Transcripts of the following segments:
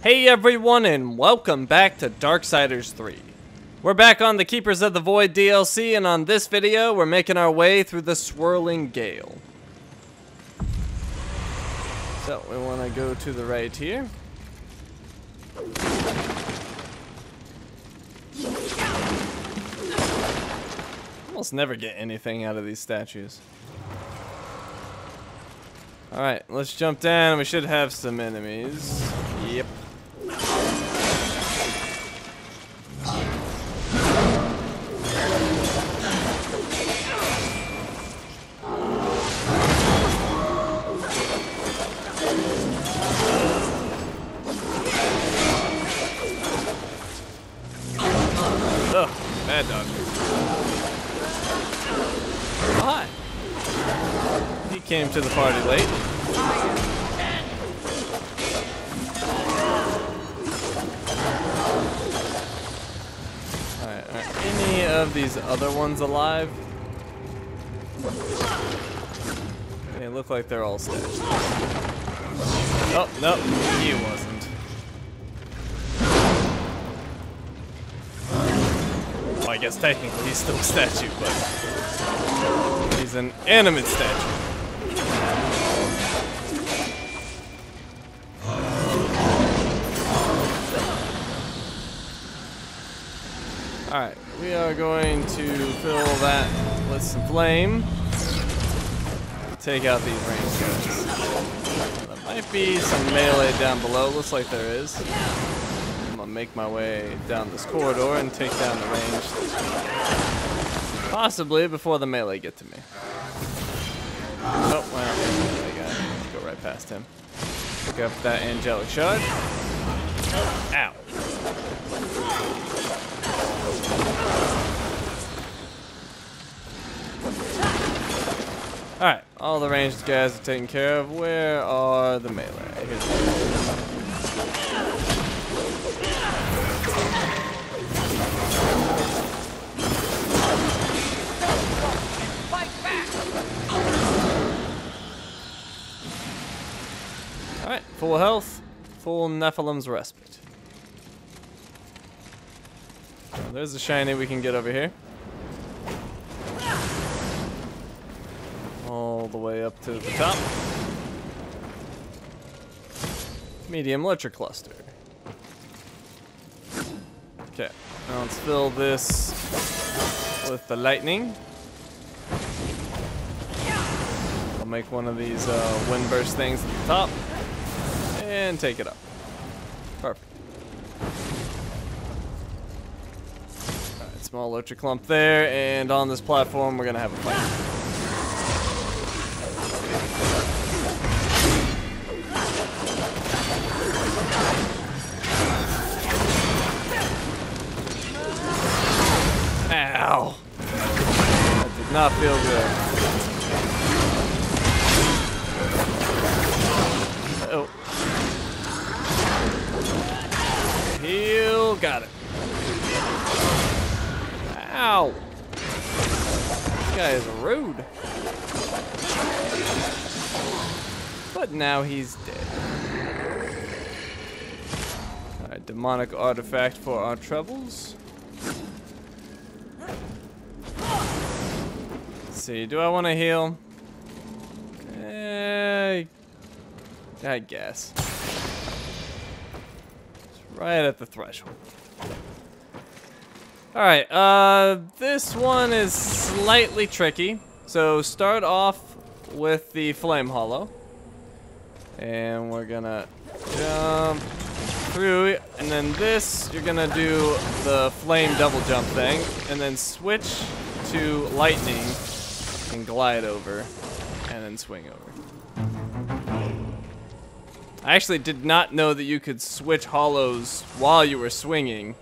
Hey everyone, and welcome back to Darksiders 3. We're back on the Keepers of the Void DLC, and on this video, we're making our way through the Swirling Gale. So, we want to go to the right here. Almost never get anything out of these statues. Alright, let's jump down. We should have some enemies. Yep. Ugh, bad dog. Oh, hi. He came to the party late. Alright, are any of these other ones alive? They look like they're all stashed. Oh, no, he wasn't. Well, I guess technically he's still a statue, but he's an animate statue. Alright, we are going to fill that with some flame. Take out these range guys. There might be some melee down below, looks like there is. I'm gonna make my way down this corridor and take down the range. Possibly before the melee get to me. Oh, well, I gotta go right past him. Pick up that Angelic Shard. Ow. Alright, all the ranged guys are taken care of. Where are the melee? Here's the Alright, full health, full Nephilim's Respite. Oh, there's a shiny we can get over here. All the way up to the top. Medium Lichen Cluster. Okay, now let's fill this with the lightning. I'll make one of these wind burst things at the top and take it up. Perfect. Alright, small Lichen clump there, and on this platform we're gonna have a fight. Ow! That did not feel good. Uh-oh. Heal, got it. Ow! This guy is rude. But now he's dead. Alright, demonic artifact for our troubles. See, do I want to heal? I guess. It's right at the threshold. Alright, this one is slightly tricky. So start off with the Flame Hollow. And we're gonna jump through, and then this, you're gonna do the flame double jump thing, and then switch to lightning and glide over, and then swing over. I actually did not know that you could switch hollows while you were swinging,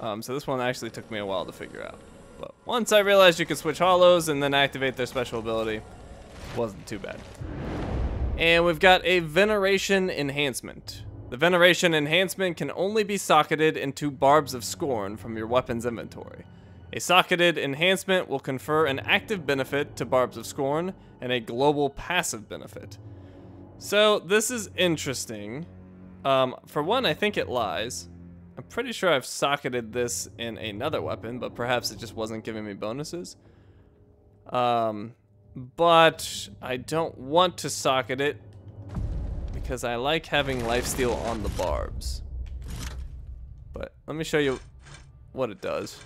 so this one actually took me a while to figure out. But once I realized you could switch hollows and then activate their special ability, it wasn't too bad. And we've got a Veneration Enhancement. The Veneration Enhancement can only be socketed into Barbs of Scorn from your weapon's inventory. A socketed enhancement will confer an active benefit to Barbs of Scorn and a global passive benefit. So this is interesting. For one, I think it lies. I'm pretty sure I've socketed this in another weapon, but perhaps it just wasn't giving me bonuses. But I don't want to socket it because I like having lifesteal on the barbs. But let me show you what it does.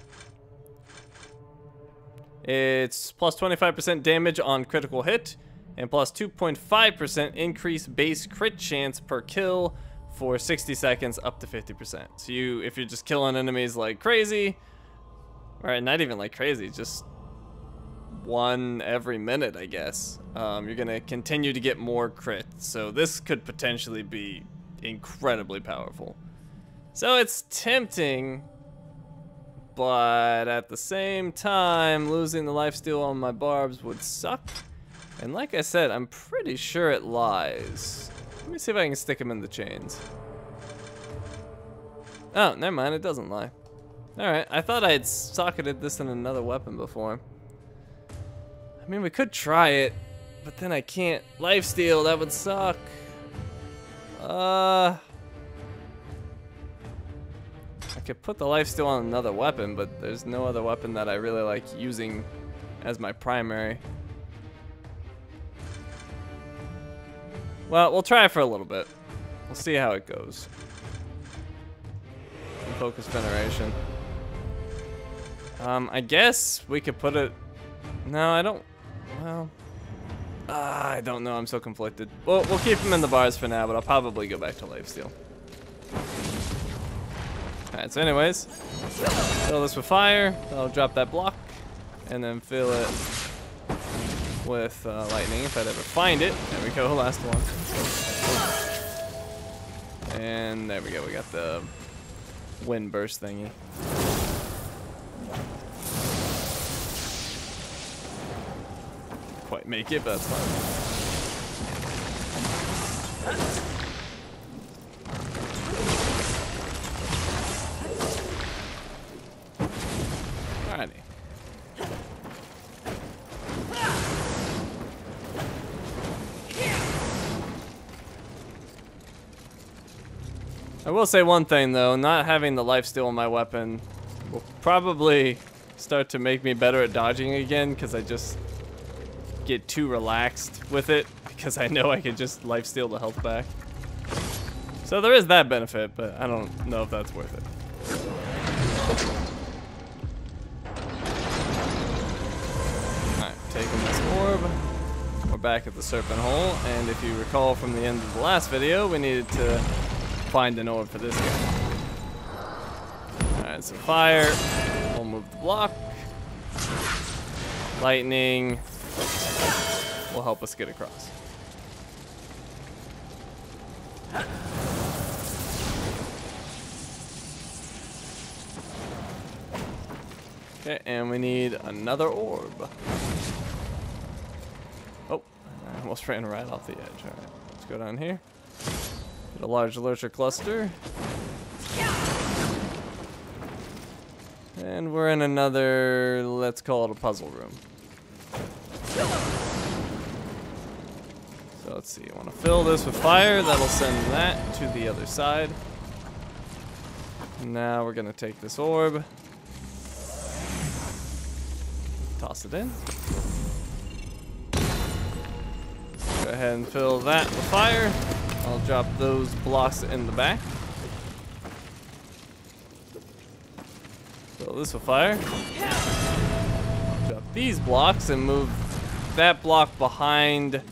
It's plus 25% damage on critical hit and plus 2.5% increased base crit chance per kill for 60 seconds up to 50%. So if you're just killing enemies like crazy, or not even like crazy, just one every minute, I guess, you're gonna continue to get more crits. So this could potentially be incredibly powerful. So it's tempting, but at the same time, losing the lifesteal on my barbs would suck. And like I said, I'm pretty sure it lies. Let me see if I can stick them in the chains. Oh, never mind, it doesn't lie. Alright, I thought I had socketed this in another weapon before. I mean, we could try it, but then I can't lifesteal, that would suck. I could put the lifesteal on another weapon, but there's no other weapon that I really like using as my primary. Well, we'll try it for a little bit. We'll see how it goes. Focus Veneration. I guess we could put it... No, I don't... Well... I don't know, I'm so conflicted. We'll keep him in the bars for now, but I'll probably go back to lifesteal. Alright, so anyways, fill this with fire, I'll drop that block, and then fill it with lightning if I'd ever find it. There we go, last one. And there we go, we got the wind burst thingy. Quite make it, but that's fine. Alrighty. I will say one thing though, not having the lifesteal on my weapon will probably start to make me better at dodging again, because I just get too relaxed with it because I know I can just lifesteal the health back. So there is that benefit, but I don't know if that's worth it. Alright, taking this orb. We're back at the Serpent Hole, and if you recall from the end of the last video, we needed to find an orb for this guy. Alright, so fire. We'll move the block. Lightning will help us get across. Okay, and we need another orb. Oh, I almost ran right off the edge. Alright, let's go down here. Get a large lurcher cluster. And we're in another, let's call it a puzzle room. So let's see, I want to fill this with fire. That'll send that to the other side. Now we're going to take this orb. Toss it in. Go ahead and fill that with fire. I'll drop those blocks in the back. Fill this with fire. Drop these blocks and move that block behind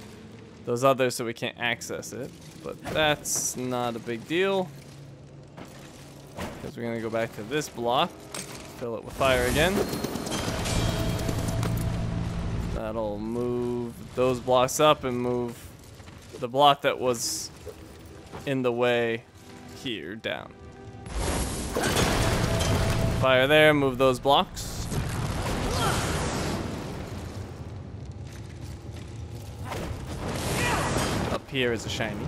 those others so we can't access it. But that's not a big deal, because we're gonna go back to this block, fill it with fire again. That'll move those blocks up and move the block that was in the way here down. Fire there, move those blocks. Up here is a shiny.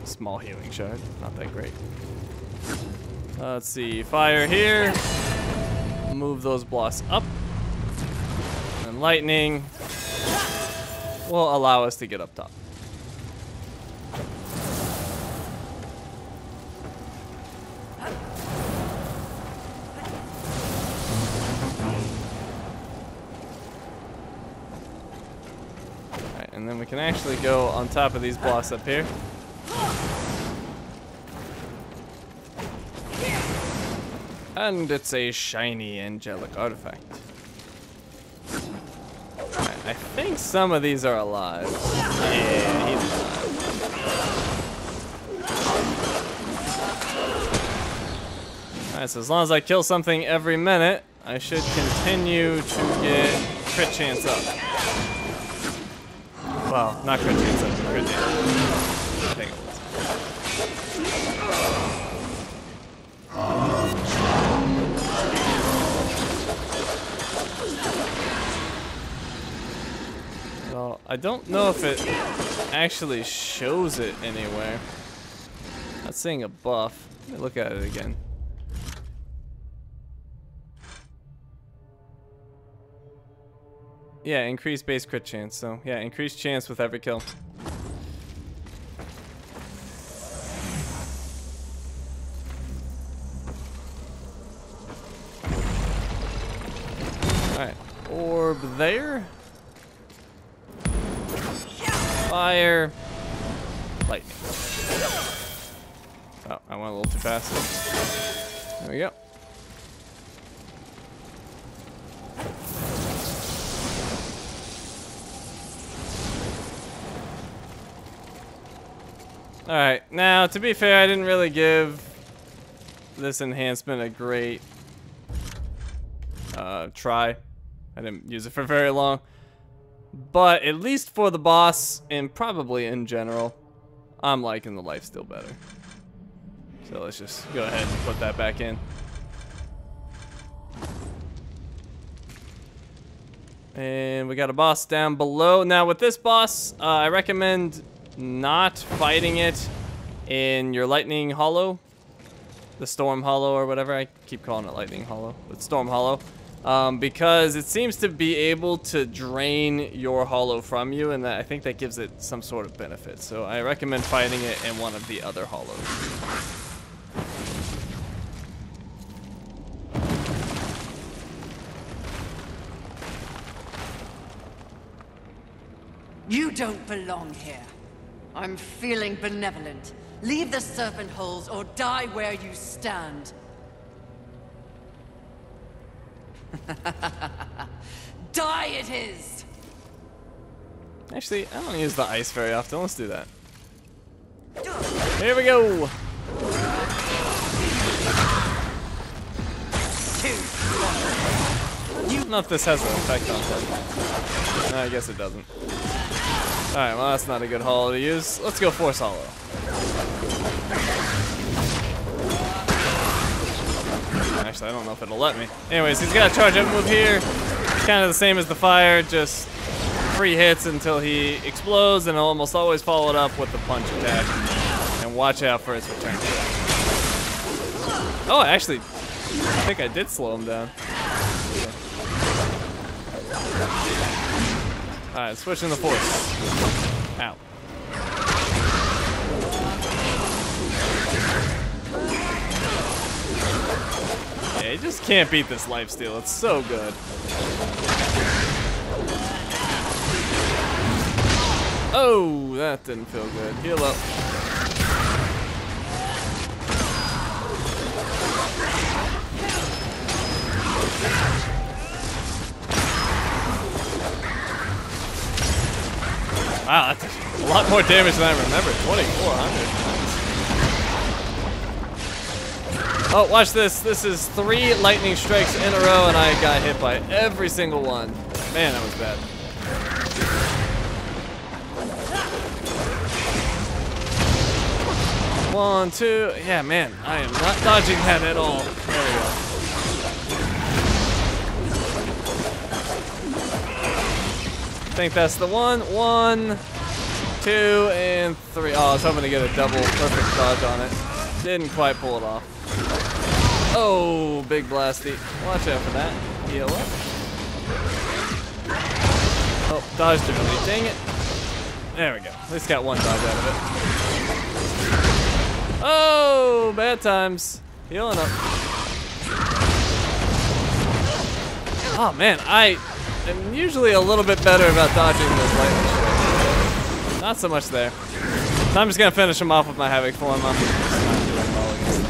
Small healing shard, not that great. Let's see, fire here. Move those blocks up. And lightning will allow us to get up top. and then we can actually go on top of these blocks up here. And it's a shiny Angelic Artifact. Alright, I think some of these are alive. Yeah, he's alive. Alright, so as long as I kill something every minute, I should continue to get crit chance up. Well, not crit chance up, crit damage. I think it was. Well, I don't know if it actually shows it anywhere. Not seeing a buff. Let me look at it again. Yeah, increased base crit chance. So, yeah, increased chance with every kill. Alright, orb there. Fire. Lightning. Oh, I went a little too fast. There we go. Alright, now to be fair, I didn't really give this enhancement a great try. I didn't use it for very long. But at least for the boss, and probably in general, I'm liking the lifesteal better. So let's just go ahead and put that back in. And we got a boss down below. Now with this boss, I recommend not fighting it in your lightning hollow, the storm hollow or whatever. I keep calling it lightning hollow, but storm hollow, because it seems to be able to drain your hollow from you, and I think that gives it some sort of benefit. So I recommend fighting it in one of the other hollows. You don't belong here. I'm feeling benevolent. Leave the serpent holes or die where you stand. Die it is! Actually, I don't use the ice very often. Let's do that. Here we go! I don't know if this has an effect on him. No, I guess it doesn't. Alright, well that's not a good hollow to use. Let's go force hollow. Actually, I don't know if it'll let me. Anyways, he's got a charge up move here. Kind of the same as the fire, just 3 hits until he explodes, and he'll almost always follow it up with the punch attack. And watch out for its return. Oh, actually, I think I did slow him down. Alright, switching the force. Ow. Yeah, you just can't beat this lifesteal. It's so good. Oh, that didn't feel good. Heal up. Wow, that's a lot more damage than I remember. 2,400. Oh, watch this. This is 3 lightning strikes in a row, and I got hit by every single one. Man, that was bad. One, two. Yeah, man, I am not dodging that at all. There we go. I think that's the one. 1, 2, and 3. Oh, I was hoping to get a double perfect dodge on it. Didn't quite pull it off. Oh, big blasty. Watch out for that. Heal up. Oh, dodged early. Dang it. There we go. At least got 1 dodge out of it. Oh, bad times. Healing up. Oh, man. I'm usually a little bit better about dodging those lightning strikes. not so much there. So I'm just gonna finish him off with my Havoc form. I'm just not doing well against him.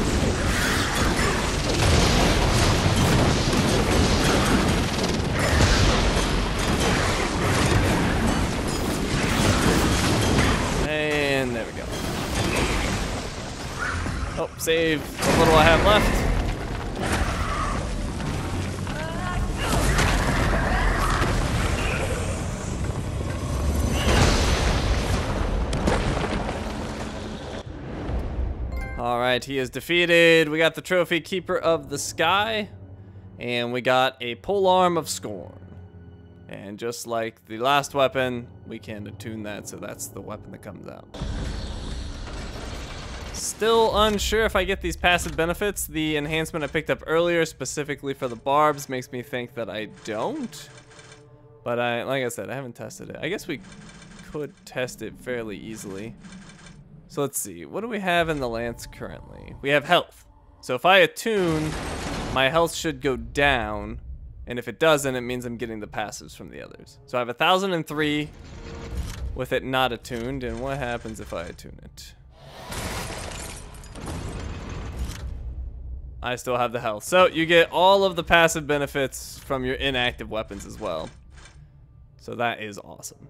And there we go. Oh, save what little I have left. Alright, he is defeated. We got the Trophy Keeper of the Sky. And we got a Polearm of Scorn. And just like the last weapon, we can attune that, so that's the weapon that comes out. Still unsure if I get these passive benefits. The enhancement I picked up earlier, specifically for the barbs, makes me think that I don't. But like I said, I haven't tested it. I guess we could test it fairly easily. So let's see, what do we have in the lance currently? We have health. So if I attune, my health should go down. And if it doesn't, it means I'm getting the passives from the others. So I have 1,003 with it not attuned. And what happens if I attune it? I still have the health. So you get all of the passive benefits from your inactive weapons as well. So that is awesome.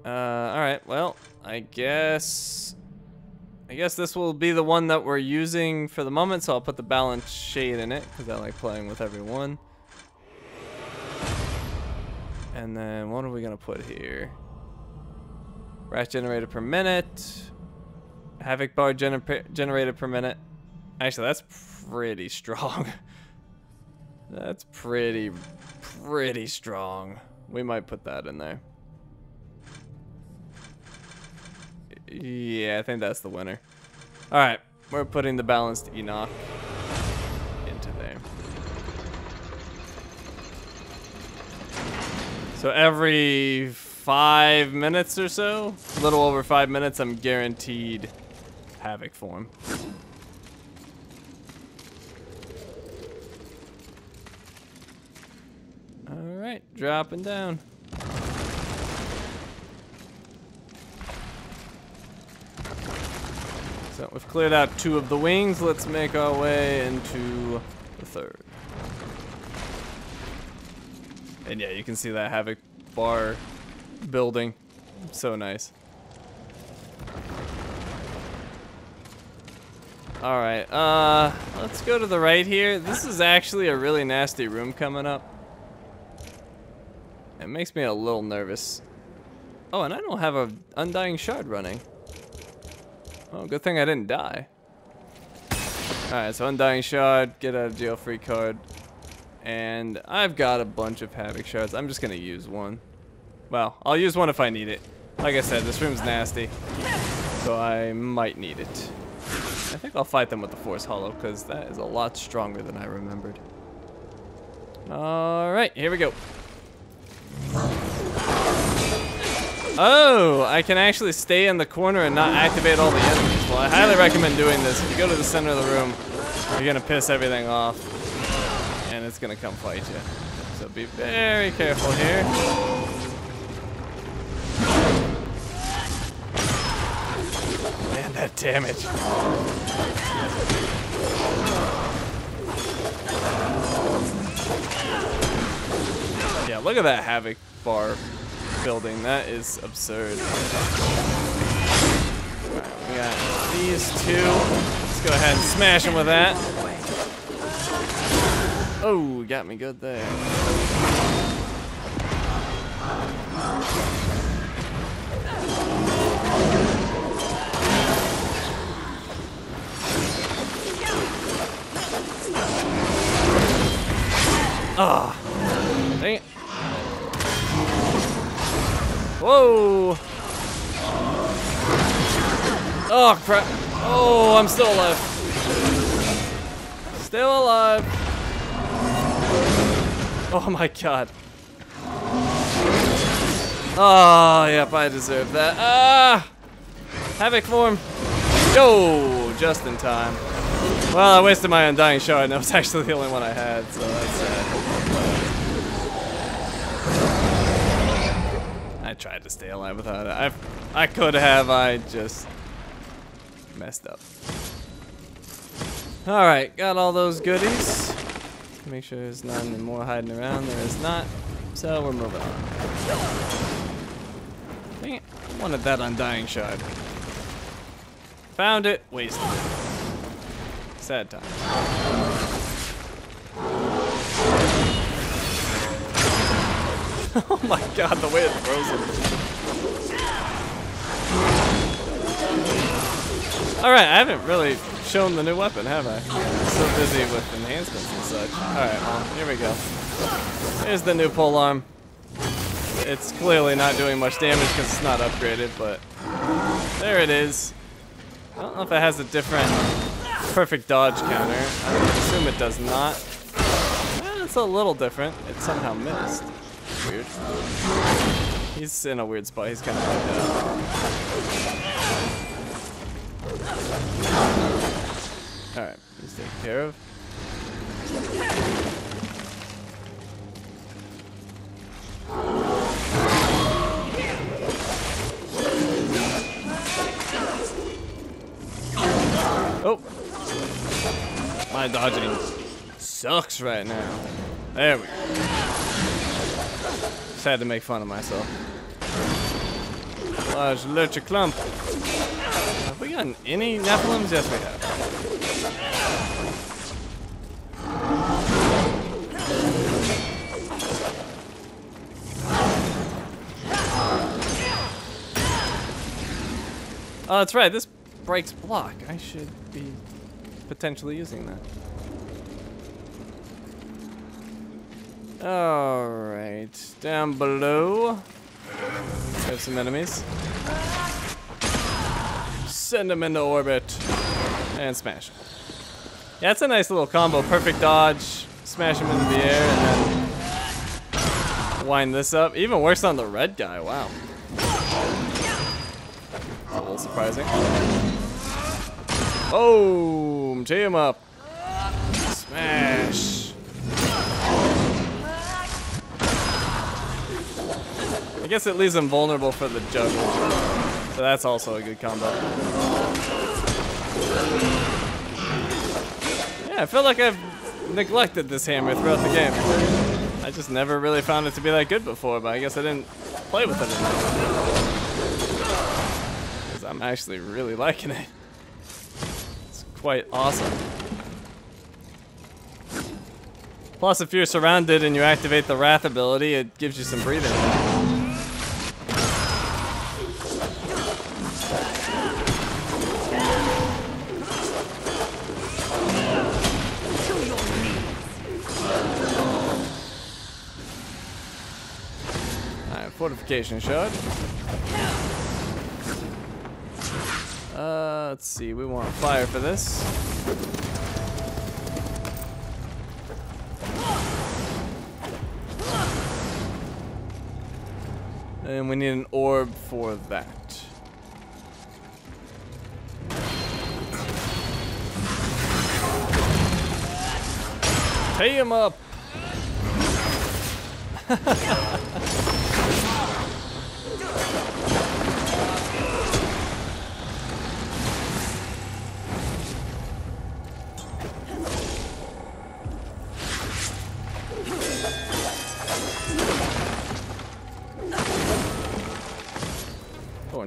Alright, well, I guess this will be the one that we're using for the moment, so I'll put the balance shade in it, because I like playing with every one. And then, what are we going to put here? Wrath generated per minute. Havoc bar generated per minute. Actually, that's pretty strong. That's pretty strong. We might put that in there. Yeah, I think that's the winner. Alright, we're putting the balanced Enoch into there. So every 5 minutes or so, a little over 5 minutes, I'm guaranteed Havoc form. Alright, dropping down. So we've cleared out 2 of the wings. Let's make our way into the 3rd. And yeah, you can see that Havoc bar building. So nice. Alright, let's go to the right here. This is actually a really nasty room coming up. It makes me a little nervous. Oh, and I don't have an Undying Shard running. Oh, good thing I didn't die. Alright, so Undying Shard, get out of jail free card. And I've got a bunch of Havoc Shards. I'm just gonna use one. Well, I'll use one if I need it. Like I said, this room's nasty. So I might need it. I think I'll fight them with the Force Hollow, because that is a lot stronger than I remembered. Alright, here we go. Oh, I can actually stay in the corner and not activate all the enemies. Well, I highly recommend doing this. If you go to the center of the room, you're gonna piss everything off, and it's gonna come fight you. So be very careful here. Man, that damage. Yeah, look at that Havoc bar building. That is absurd. Alright, we got these 2. Let's go ahead and smash them with that. Oh, got me good there. Ah, oh, dang it. Whoa! Oh crap! Oh, I'm still alive. Still alive. Oh my god. Oh, yep, I deserve that. Ah! Havoc form. Yo, just in time. Well, I wasted my Undying Shard, and that was actually the only one I had, so that's sad. I I tried to stay alive without it. I could have. I just messed up. All right, got all those goodies. Make sure there's none more hiding around. There is not. So we're moving on. Dang it. I wanted that undying shard. Found it. Wasted it. Sad time. Oh my god, the way it throws him. Alright, I haven't really shown the new weapon, have I? I'm so busy with enhancements and such. Alright, well, here we go. Here's the new polearm. It's clearly not doing much damage because it's not upgraded, but there it is. I don't know if it has a different perfect dodge counter. I would assume it does not. It's a little different. It somehow missed. Weird. He's in a weird spot. He's kind of like that. Alright, he's taken care of. Oh! My dodging sucks right now. There we go. Just had to make fun of myself. Large lurcher clump. Have we gotten any Nephilims? Yes, we have. Oh, that's right. This breaks block. I should be potentially using that. Alright, down below, there's some enemies. Send them into orbit and smash them. Yeah, that's a nice little combo. Perfect dodge, smash him into the air, and then wind this up. Even worse on the red guy, wow. A little surprising. Boom! Tee him up. Smash. I guess it leaves him vulnerable for the juggle. So that's also a good combo. Yeah, I feel like I've neglected this hammer throughout the game. I just never really found it to be that good before, but I guess I didn't play with it enough. Because I'm actually really liking it. It's quite awesome. Plus, if you're surrounded and you activate the Wrath ability, it gives you some breathing room. Fortification shard. Let's see, we want fire for this. And we need an orb for that. Tee him up!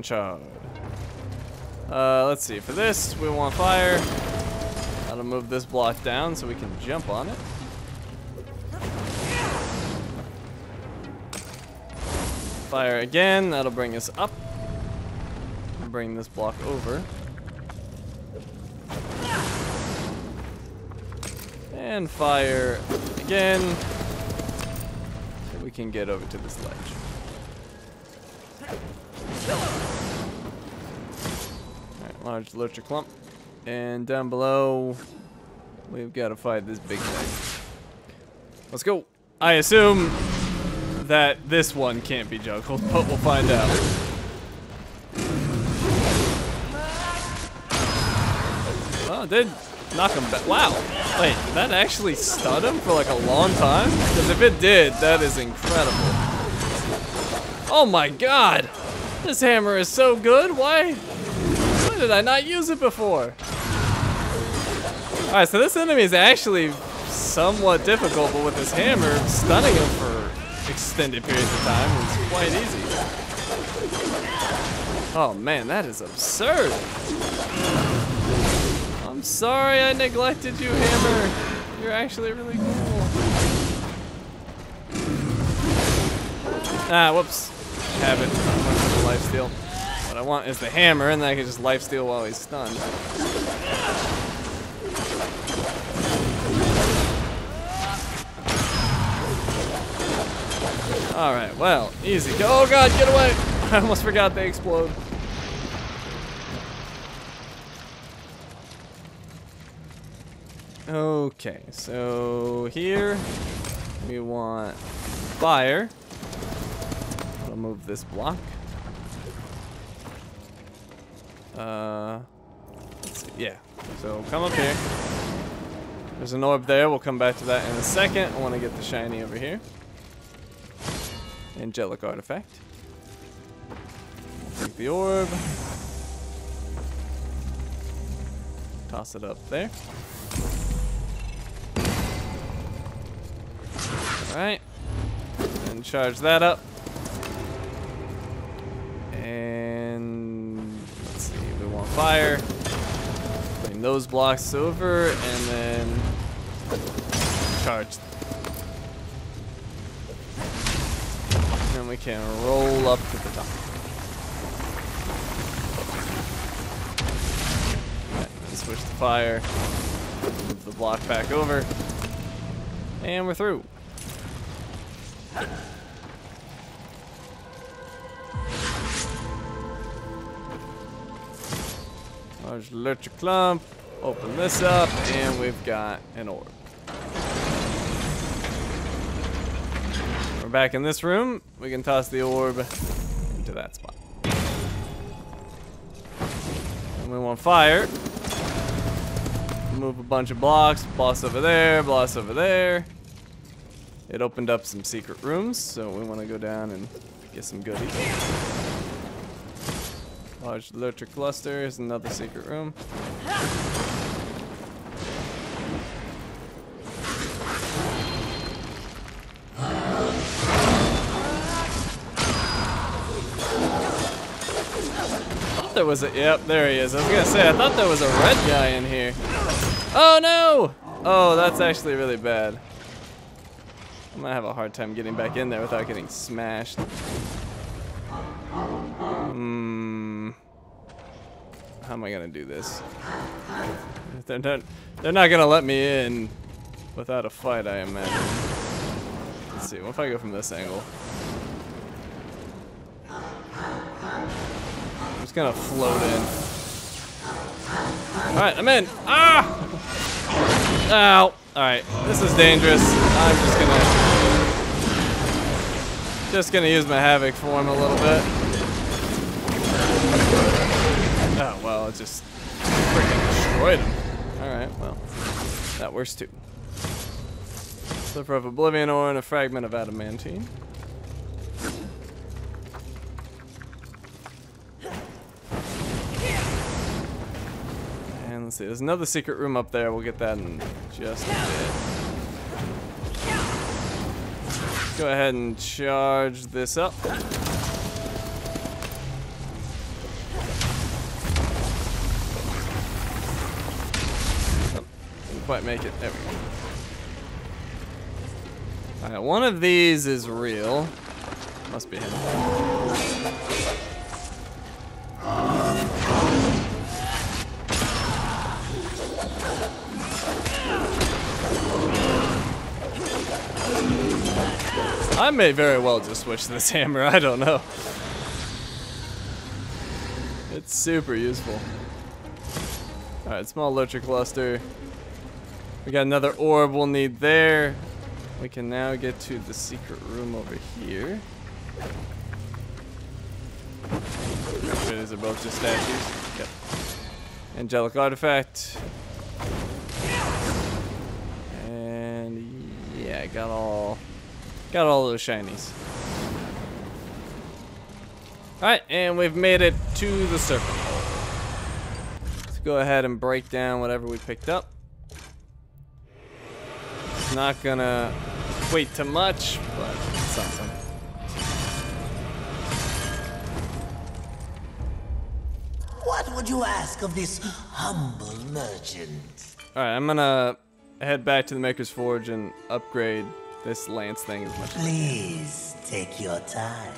Shard. Let's see. For this, we want fire. That'll move this block down so we can jump on it. Fire again. That'll bring us up. Bring this block over. And fire again. So we can get over to this ledge. Alright, large lurcher clump. And down below, we've got to fight this big thing. Let's go. I assume that this one can't be juggled, but we'll find out. Well, it did knock him back. Wow. Wait, did that actually stun him for like a long time? Because if it did, that is incredible. Oh my god! This hammer is so good. Why did I not use it before? Alright, so this enemy is actually somewhat difficult, but with this hammer, stunning him for extended periods of time is quite easy. Oh man, that is absurd. I'm sorry I neglected you, hammer. You're actually really cool. Ah, whoops. Have it. Lifesteal. What I want is the hammer, and then I can just lifesteal while he's stunned. Alright, well, easy. Oh god, get away! I almost forgot they explode. Okay, so here we want fire. I'll move this block. Let's see, yeah. So come up here. There's an orb there. We'll come back to that in a second. I want to get the shiny over here. Angelic Artifact. Take the orb. Toss it up there. Alright. And charge that up. And let's see, we want fire. Bring those blocks over and then charge. And we can roll up to the top. Right, switch to fire. Move the block back over. And we're through. Large electric clump. Open this up, and we've got an orb. We're back in this room. We can toss the orb into that spot. And we want fire. Move a bunch of blocks. Boss over there, boss over there. It opened up some secret rooms, so we want to go down and get some goodies. Large electric cluster is another secret room. There was a, yep, there he is. I was gonna say, I thought there was a red guy in here. Oh no! Oh, that's actually really bad. I'm gonna have a hard time getting back in there without getting smashed. How am I gonna do this? They're not gonna let me in without a fight, I imagine. Let's see, what if I go from this angle? I'm just gonna float in. Alright, I'm in! Ah! Ow! Alright, this is dangerous. I'm just gonna use my Havoc form a little bit. Oh, well, it just freaking destroyed him. Alright, well, that works too. Slipper of Oblivion ore and a fragment of adamantine. And let's see, there's another secret room up there. We'll get that in just a bit. Go ahead and charge this up. Quite make it. There we go. Alright, one of these is real. Must be him. I may very well just switch to this hammer. I don't know. It's super useful. Alright, small electric cluster. We got another orb we'll need there. We can now get to the secret room over here. These are both just statues. Yep. Angelic Artifact. And yeah, got all those shinies. Alright, and we've made it to the serpent hole. Let's go ahead and break down whatever we picked up. It's not gonna equate to much, but it's something. What would you ask of this humble merchant? Alright, I'm gonna head back to the Maker's Forge and upgrade this lance thing as much as I can. Please take your time.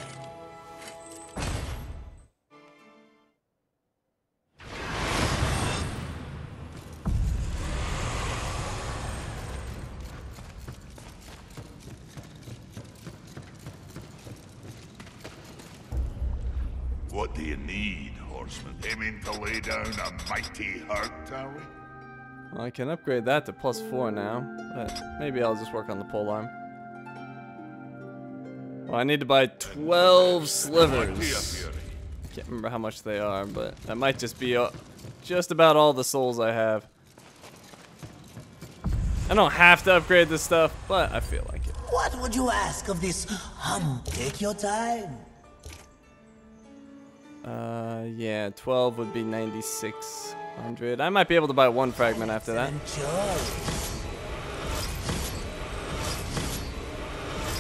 What do you need, horseman? Aiming to lay down a mighty hurt, are we? Well, I can upgrade that to +4 now, but maybe I'll just work on the polearm. Well, I need to buy 12 slivers. Can't remember how much they are, but that might just be just about all the souls I have. I don't have to upgrade this stuff, but I feel like it. What would you ask of this Take your time. Yeah, 12 would be 9,600. I might be able to buy one fragment after that. Enjoy.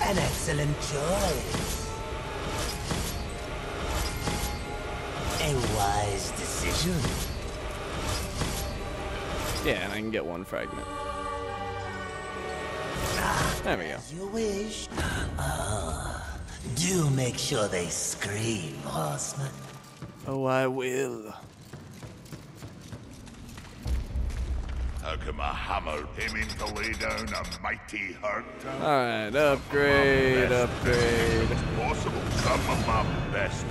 An excellent choice. A wise decision. Yeah, and I can get one fragment. There we go. As you wish. Do make sure they scream, horseman. Oh, I will. How come a hammer aiming to lay down a mighty hurt? Alright, upgrade. Possible. Some of my best.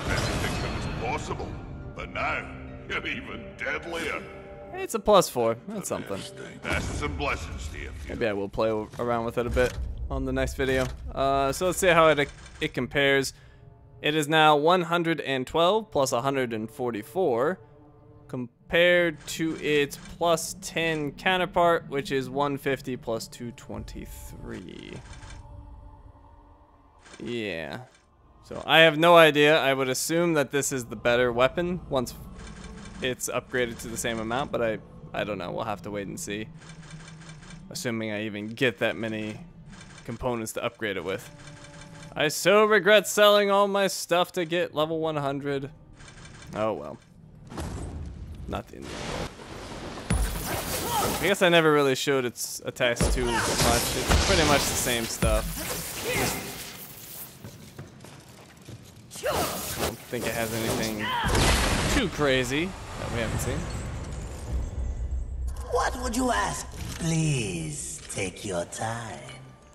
Anything that was possible. But now, you're even deadlier. It's a +4. That's something. That's some blessings to you. Maybe I will play around with it a bit on the next video. So let's see how it compares. It is now 112 plus 144 compared to its +10 counterpart, which is 150 plus 223. Yeah. So I have no idea. I would assume that this is the better weapon once it's upgraded to the same amount, but I don't know. We'll have to wait and see. Assuming I even get that many components to upgrade it with. I so regret selling all my stuff to get level 100. Oh well. Not the end of the world. I guess I never really showed its attacks too much. It's pretty much the same stuff. I don't think it has anything too crazy that we haven't seen. What would you ask? Please take your time.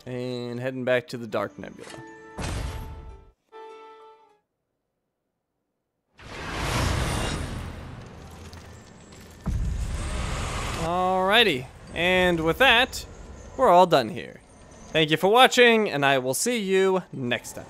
And heading back to the Dark Nebula. Alrighty, and with that, we're all done here. Thank you for watching, and I will see you next time.